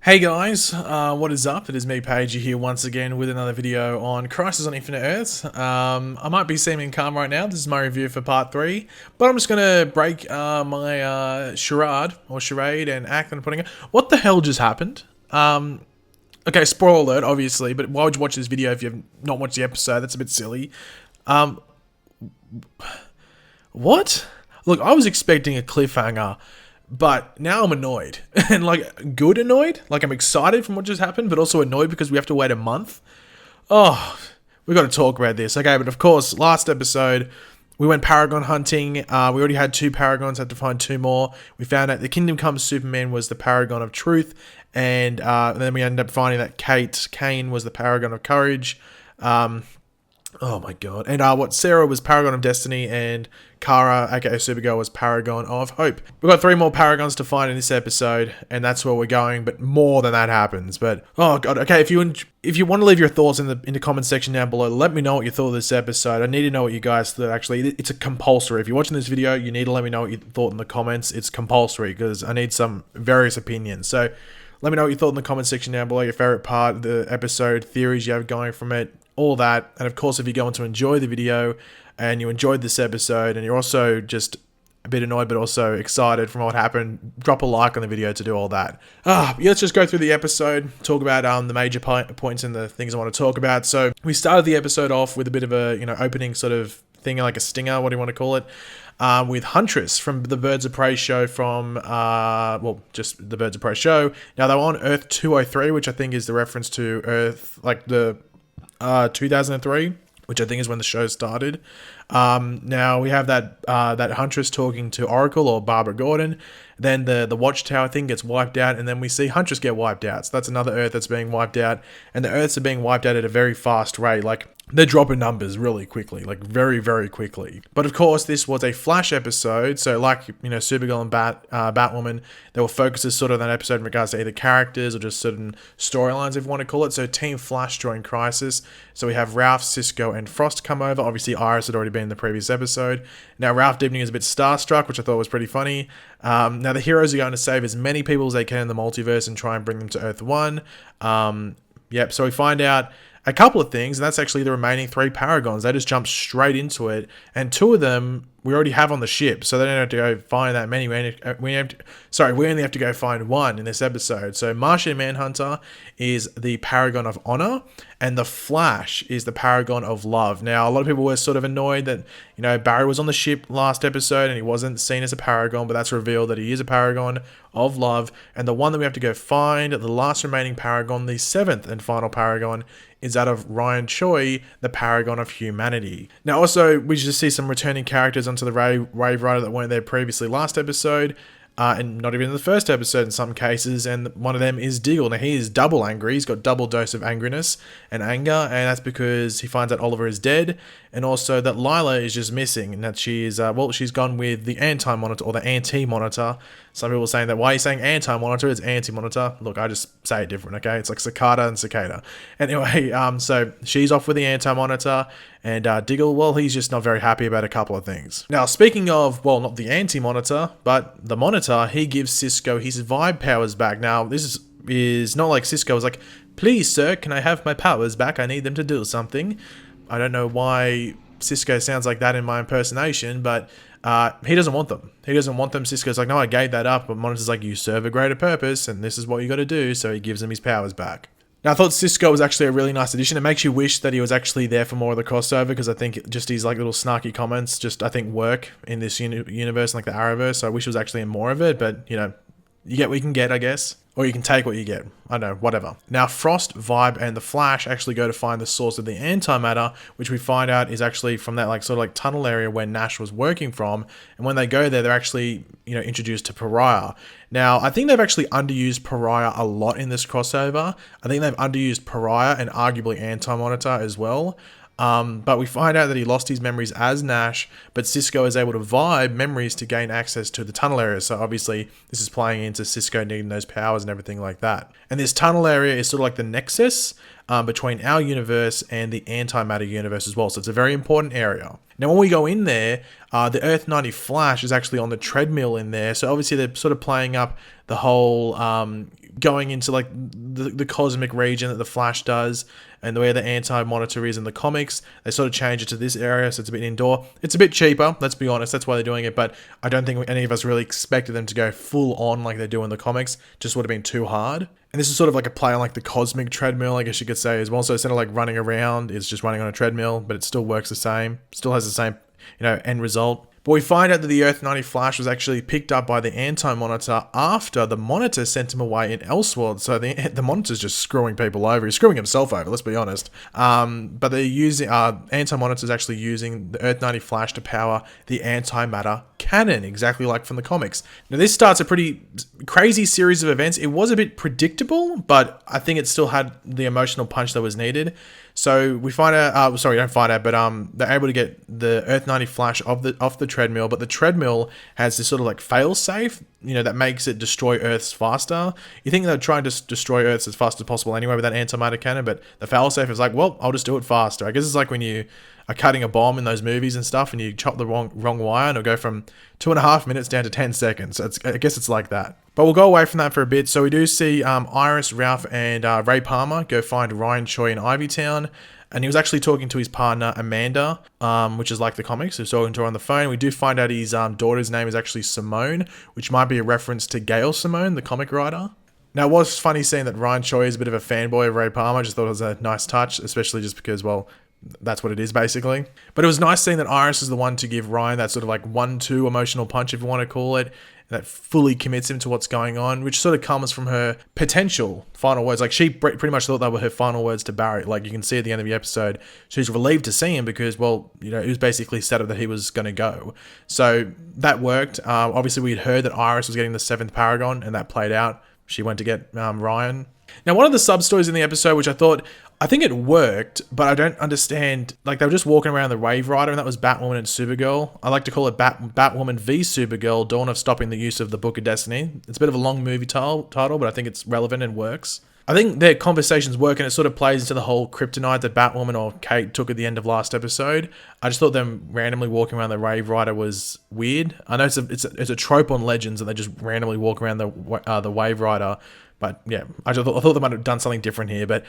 Hey guys, what is up? It is me, Pagey, here once again with another video on Crisis on Infinite Earths. I might be seeming calm right now. This is my review for part 3, but I'm just gonna break my charade and act on putting it. What the hell just happened? Okay, spoiler alert, obviously, but why would you watch this video if you've not watched the episode? That's a bit silly. What? Look, I was expecting a cliffhanger. But now I'm annoyed, and like good annoyed, like I'm excited from what just happened, but also annoyed because we have to wait a month. Oh, we got to talk about this. Okay, but of course, last episode, we went Paragon hunting. We already had 2 Paragons, had to find 2 more. We found out the Kingdom Come Superman was the Paragon of Truth, and then we ended up finding that Kane was the Paragon of Courage. Oh my god. And Sarah was Paragon of Destiny, and Kara, aka Supergirl, was Paragon of Hope. We've got 3 more Paragons to find in this episode, and that's where we're going, but more than that happens. But, oh god, okay, if you want to leave your thoughts in the comment section down below, let me know what you thought of this episode. I need to know what you guys thought, actually. It's a compulsory. If you're watching this video, you need to let me know what you thought in the comments. It's compulsory, because I need some various opinions. So, let me know what you thought in the comment section down below, your favorite part of the episode, theories you have going from it, all that. And of course, if you're going to enjoy the video and you enjoyed this episode and you're also just a bit annoyed but also excited from what happened, drop a like on the video to do all that. Let's just go through the episode, talk about the major points and the things I want to talk about. So we started the episode off with a bit of a opening sort of thing, like a stinger, what do you want to call it, with Huntress from the Birds of Prey show from, just the Birds of Prey show. Now, they were on Earth 203, which I think is the reference to Earth, like the 2003, which I think is when the show started. Now we have that Huntress talking to Oracle or Barbara Gordon. Then the Watchtower thing gets wiped out, and then we see Huntress get wiped out. So that's another Earth that's being wiped out, and the Earths are being wiped out at a very fast rate. Like, they're dropping numbers really quickly, like very, very quickly. But of course, this was a Flash episode, so like, Supergirl and Batwoman, there were focuses sort of on that episode in regards to either characters or just certain storylines, if you want to call it. So Team Flash joined Crisis. So we have Ralph, Cisco, and Frost come over. Obviously, Iris had already been in the previous episode. Now, Ralph Dibny is a bit starstruck, which I thought was pretty funny. Now, the heroes are going to save as many people as they can in the multiverse and try and bring them to Earth 1. So we find out a couple of things, and that's actually the remaining 3 Paragons. They just jump straight into it, and 2 of them we already have on the ship, so they don't have to go find that many. We only have to go find 1 in this episode. So Martian Manhunter is the Paragon of Honor, and the Flash is the Paragon of Love. Now, a lot of people were sort of annoyed that, Barry was on the ship last episode and he wasn't seen as a Paragon, but that's revealed that he is a Paragon of Love. And the one that we have to go find, the last remaining Paragon, the 7th and final Paragon, is that of Ryan Choi, the Paragon of Humanity. Now, also, we just see some returning characters onto the Wave Rider that weren't there previously last episode, and not even in the first episode in some cases, and one of them is Diggle. Now, he is double angry. He's got double dose of angriness and anger, and that's because he finds out Oliver is dead, and also that Lila is just missing, and that she is, she's gone with the Anti-Monitor, or the Anti-Monitor. Some people are saying that, why are you saying Anti-Monitor? It's Anti-Monitor. Look, I just say it different, okay? It's like cicada and cicada. Anyway, so she's off with the Anti-Monitor, and Diggle, well, he's just not very happy about a couple of things. Now, speaking of, well, not the Anti-Monitor, but the Monitor, he gives Cisco his vibe powers back. Now, this is not like Cisco was like, please, sir, can I have my powers back? I need them to do something. I don't know why Cisco sounds like that in my impersonation, but he doesn't want them. He doesn't want them. Cisco's like, no, I gave that up. But Monitor's like, you serve a greater purpose, and this is what you got to do. So he gives him his powers back. Now, I thought Cisco was actually a really nice addition. It makes you wish that he was actually there for more of the crossover, because I think just his like little snarky comments I think work in this universe, like the Arrowverse. So I wish he was actually in more of it, but you get what you can get, I guess. Or you can take what you get. I don't know, whatever. Now, Frost, Vibe, and the Flash actually go to find the source of the antimatter, which we find out is actually from that sort of tunnel area where Nash was working from. And when they go there, they're actually, introduced to Pariah. Now, I think they've actually underused Pariah a lot in this crossover. I think they've underused Pariah and arguably Anti-Monitor as well. But we find out that he lost his memories as Nash, but Cisco is able to vibe memories to gain access to the tunnel area. So obviously this is playing into Cisco needing those powers and everything like that. And this tunnel area is sort of like the nexus between our universe and the antimatter universe as well. So it's a very important area. Now, when we go in there, the Earth 90 Flash is actually on the treadmill in there. So obviously they're sort of playing up the whole going into like the cosmic region that the Flash does, and the way the anti-monitor is in the comics. They sort of change it to this area, so it's a bit indoor. It's a bit cheaper, let's be honest, that's why they're doing it, but I don't think any of us really expected them to go full on like they do in the comics. Just would have been too hard. And this is sort of like a play on like the cosmic treadmill, I guess you could say as well. So instead of like running around, it's just running on a treadmill, but it still works the same. Still has the same, end result. But we find out that the Earth 90 Flash was actually picked up by the Anti-Monitor after the Monitor sent him away in Elseworld. So the Monitor's just screwing people over. He's screwing himself over, let's be honest. But they're using, Anti-Monitor's actually using the Earth 90 Flash to power the antimatter cannon, exactly like from the comics. Now this starts a pretty crazy series of events. It was a bit predictable, but I think it still had the emotional punch that was needed. So we find out, we don't find out, but they're able to get the Earth 90 Flash off the treadmill, but the treadmill has this sort of like fail-safe, that makes it destroy Earths faster. You think they're trying to destroy Earths as fast as possible anyway with that antimatter cannon, but the fail-safe is like, well, I'll just do it faster. I guess it's like when you are cutting a bomb in those movies and stuff, and you chop the wrong wire, and it'll go from 2.5 minutes down to 10 seconds. I guess it's like that. But we'll go away from that for a bit. So we do see Iris, Ralph, and Ray Palmer go find Ryan Choi in Ivytown. And he was actually talking to his partner, Amanda, which is like the comics. He was talking to her on the phone. We do find out his daughter's name is actually Simone, which might be a reference to Gail Simone, the comic writer. Now, it was funny seeing that Ryan Choi is a bit of a fanboy of Ray Palmer. I just thought it was a nice touch, especially just because, well, that's what it is, basically. But it was nice seeing that Iris is the one to give Ryan that sort of like 1-2 emotional punch, if you want to call it, that fully commits him to what's going on, which sort of comes from her potential final words. Like, she pretty much thought they were her final words to Barry. Like, you can see at the end of the episode, she's relieved to see him because, well, it was basically set up that he was going to go. So that worked. Obviously, we had heard that Iris was getting the 7th Paragon, and that played out. She went to get Ryan. Now, one of the sub-stories in the episode, which I think it worked, but I don't understand, like, they were just walking around the Wave Rider, and that was Batwoman and Supergirl. I like to call it Batwoman v Supergirl, Dawn of Stopping the Use of the Book of Destiny. It's a bit of a long movie title, but I think it's relevant and works. I think their conversations work, and it sort of plays into the whole kryptonite that Batwoman or Kate took at the end of last episode. I just thought them randomly walking around the Wave Rider was weird. I know it's a trope on Legends that they just randomly walk around the Wave Rider. But yeah, I thought they might have done something different here, but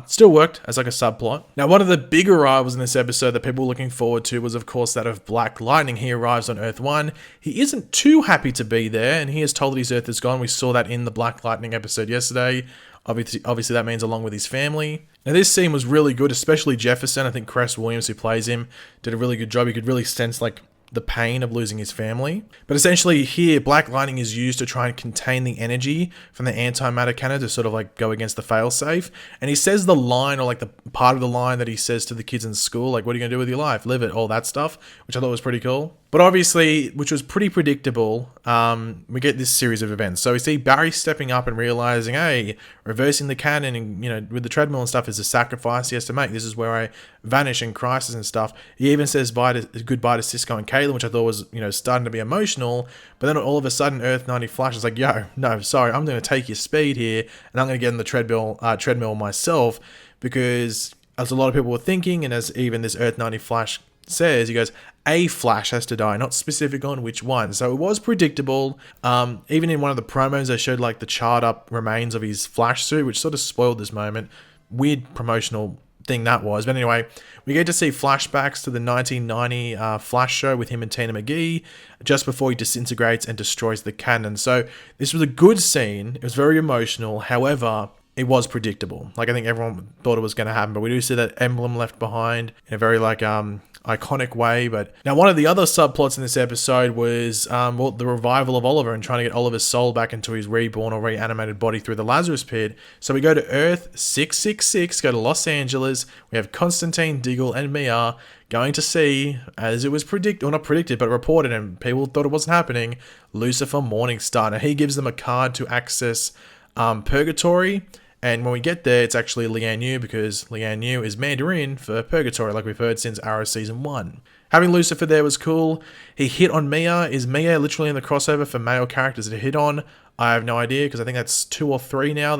still worked as like a subplot. Now, one of the big arrivals in this episode that people were looking forward to was, of course, that of Black Lightning. He arrives on Earth 1. He isn't too happy to be there, and he is told that his Earth is gone. We saw that in the Black Lightning episode yesterday. Obviously, that means along with his family. Now, this scene was really good, especially Jefferson. I think Cress Williams, who plays him, did a really good job. You could really sense, like, the pain of losing his family. But essentially here, Black Lightning is used to try and contain the energy from the antimatter cannon to sort of like go against the failsafe. And he says the line, or like the part of the line that he says to the kids in school, like, what are you going to do with your life? Live it, all that stuff, which I thought was pretty cool. But obviously, which was pretty predictable, we get this series of events. So we see Barry stepping up and realizing, hey, reversing the cannon and, with the treadmill and stuff is a sacrifice he has to make. This is where I vanish in crisis and stuff. He even says goodbye to Cisco and Caitlin, which I thought was, starting to be emotional. But then all of a sudden, Earth 90 Flash is like, yo, no, sorry, I'm going to take your speed here, and I'm going to get in the treadmill myself, because as a lot of people were thinking, and as even this Earth 90 Flash says, he goes, a Flash has to die, not specific on which one. So it was predictable. Even in one of the promos, they showed like the charred up remains of his Flash suit, which sort of spoiled this moment. Weird promotional thing that was. But anyway, we get to see flashbacks to the 1990 Flash show with him and Tina McGee just before he disintegrates and destroys the cannon. So this was a good scene. It was very emotional. However, it was predictable. Like, I think everyone thought it was going to happen, but we do see that emblem left behind in a very like iconic way. But now, one of the other subplots in this episode was the revival of Oliver and trying to get Oliver's soul back into his reborn or reanimated body through the Lazarus Pit. So we go to Earth 666, go to Los Angeles. We have Constantine, Diggle, and Mia going to see, as it was not predicted, but reported, and people thought it wasn't happening, Lucifer Morningstar. Now, he gives them a card to access Purgatory. And when we get there, it's actually Lian Yu, because Lian Yu is Mandarin for Purgatory, like we've heard since Arrow Season 1. Having Lucifer there was cool. He hit on Mia. Is Mia literally in the crossover for male characters to hit on? I have no idea, because I think that's 2 or 3 now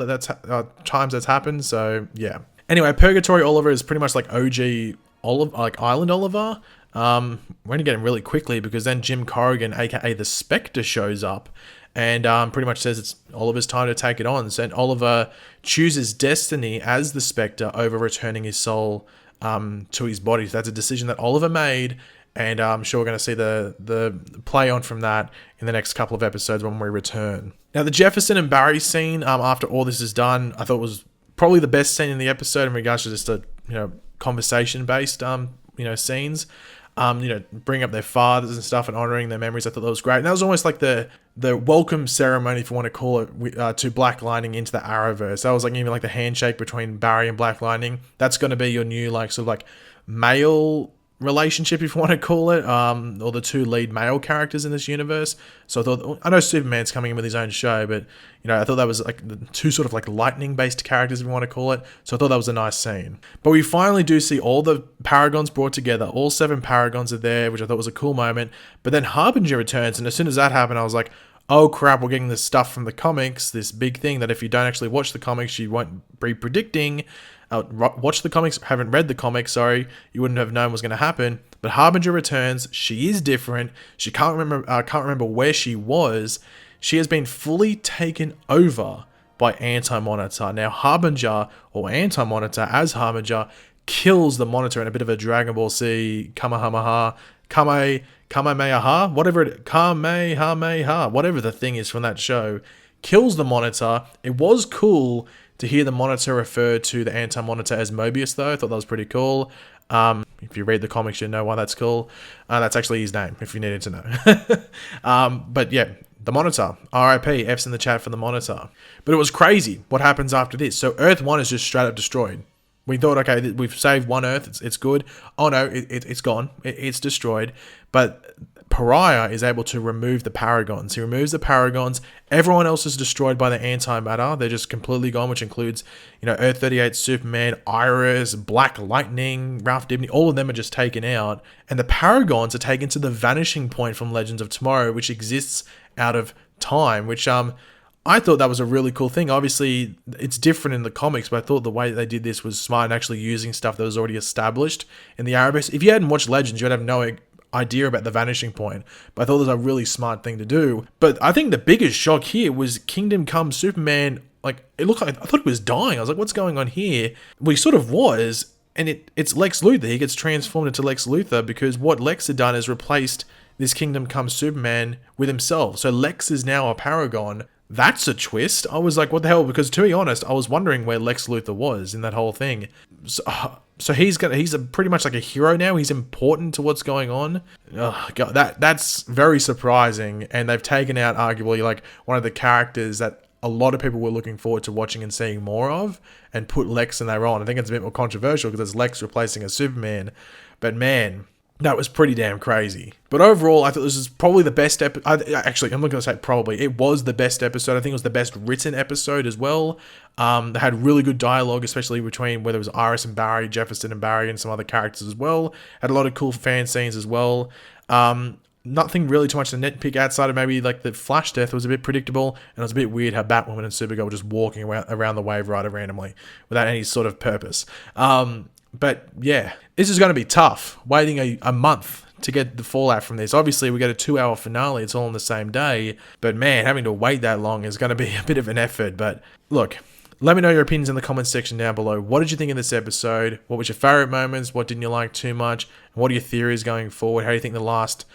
times that's happened, so yeah. Anyway, Purgatory Oliver is pretty much like OG Oliver, like Island Oliver. We're only getting really quickly because then Jim Corrigan, aka the Spectre, shows up and pretty much says it's Oliver's time to take it on. So Oliver chooses destiny as the Spectre over returning his soul to his body. So that's a decision that Oliver made, and I'm sure we're going to see the play on from that in the next couple of episodes when we return. Now, the Jefferson and Barry scene after all this is done, I thought was probably the best scene in the episode in regards to just a conversation based scenes. Bring up their fathers and stuff and honoring their memories. I thought that was great. And that was almost like the welcome ceremony, if you want to call it, to Black Lightning into the Arrowverse. That was like even like the handshake between Barry and Black Lightning. That's going to be your new like sort of like male relationship, if you want to call it, or the two lead male characters in this universe. So I know Superman's coming in with his own show, but I thought that was like the two sort of like lightning based characters, if you want to call it. So I thought that was a nice scene. But we finally do see all the Paragons brought together. All 7 Paragons are there, which I thought was a cool moment. But then Harbinger returns, and as soon as that happened, I was like, oh crap, we're getting this stuff from the comics, this big thing that if you don't actually watch the comics, you won't be predicting. Watch the comics, haven't read the comics, sorry, you wouldn't have known what was going to happen. But Harbinger returns. She is different. She can't remember where she was. She has been fully taken over by Anti-Monitor. Now, Harbinger, or Anti-Monitor as Harbinger, kills the Monitor in a bit of a Dragon Ball Z Kamehameha, Kamehameha, whatever the thing is from that show. Kills the Monitor. It was cool to hear the Monitor refer to the Anti-Monitor as Mobius, though. I thought that was pretty cool. If you read the comics, you know why that's cool. That's actually his name, if you needed to know. But yeah, the Monitor. RIP, F's in the chat for the Monitor. But it was crazy what happens after this. So Earth 1 is just straight up destroyed. We thought, okay, we've saved one Earth, it's good. Oh no, it's gone. It's destroyed. But Pariah is able to remove the Paragons. He removes the Paragons. Everyone else is destroyed by the antimatter. They're just completely gone, which includes, Earth 38, Superman, Iris, Black Lightning, Ralph Dibny. All of them are just taken out. And the Paragons are taken to the vanishing point from Legends of Tomorrow, which exists out of time, which I thought that was a really cool thing. Obviously, it's different in the comics, but I thought the way that they did this was smart and actually using stuff that was already established in the Arrowverse. If you hadn't watched Legends, you'd have no idea about the vanishing point, but I thought it was a really smart thing to do. But I think the biggest shock here was Kingdom Come Superman. Like, it looked like, I thought he was dying. I was like, what's going on here? Well, he sort of was, and it's Lex Luthor. He gets transformed into Lex Luthor because what Lex had done is replaced this Kingdom Come Superman with himself. So Lex is now a Paragon. That's a twist. I was like, what the hell? Because to be honest, I was wondering where Lex Luthor was in that whole thing. So he's pretty much like a hero now. He's important to what's going on. Oh, God, that's very surprising. And they've taken out arguably like one of the characters that a lot of people were looking forward to watching and seeing more of, and put Lex in their role. And I think it's a bit more controversial because it's Lex replacing a Superman. But man, that was pretty damn crazy. But overall, I thought this was probably the best episode. Actually, I'm not going to say probably. It was the best episode. I think it was the best written episode as well. They had really good dialogue, especially between whether it was Iris and Barry, Jefferson and Barry, and some other characters as well. Had a lot of cool fan scenes as well. Nothing really too much to nitpick outside of maybe like the Flash death was a bit predictable, and it was a bit weird how Batwoman and Supergirl were just walking around the Wave Rider randomly without any sort of purpose. But yeah, this is going to be tough, waiting a month to get the fallout from this. Obviously, we get a 2-hour finale, it's all on the same day, but man, having to wait that long is going to be a bit of an effort. But look, let me know your opinions in the comments section down below. What did you think of this episode? What was your favorite moments? What didn't you like too much? And what are your theories going forward? How do you think the last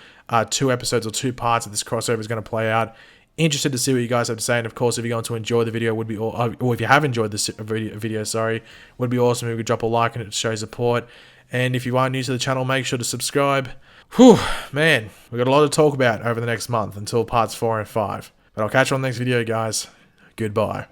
2 episodes or 2 parts of this crossover is going to play out? Interested to see what you guys have to say, and of course, if you're going to enjoy the video, or if you have enjoyed this video, would be awesome if you could drop a like and it shows support. And if you are new to the channel, make sure to subscribe. Whew, man, we've got a lot to talk about over the next month until parts 4 and 5. But I'll catch you on the next video, guys. Goodbye.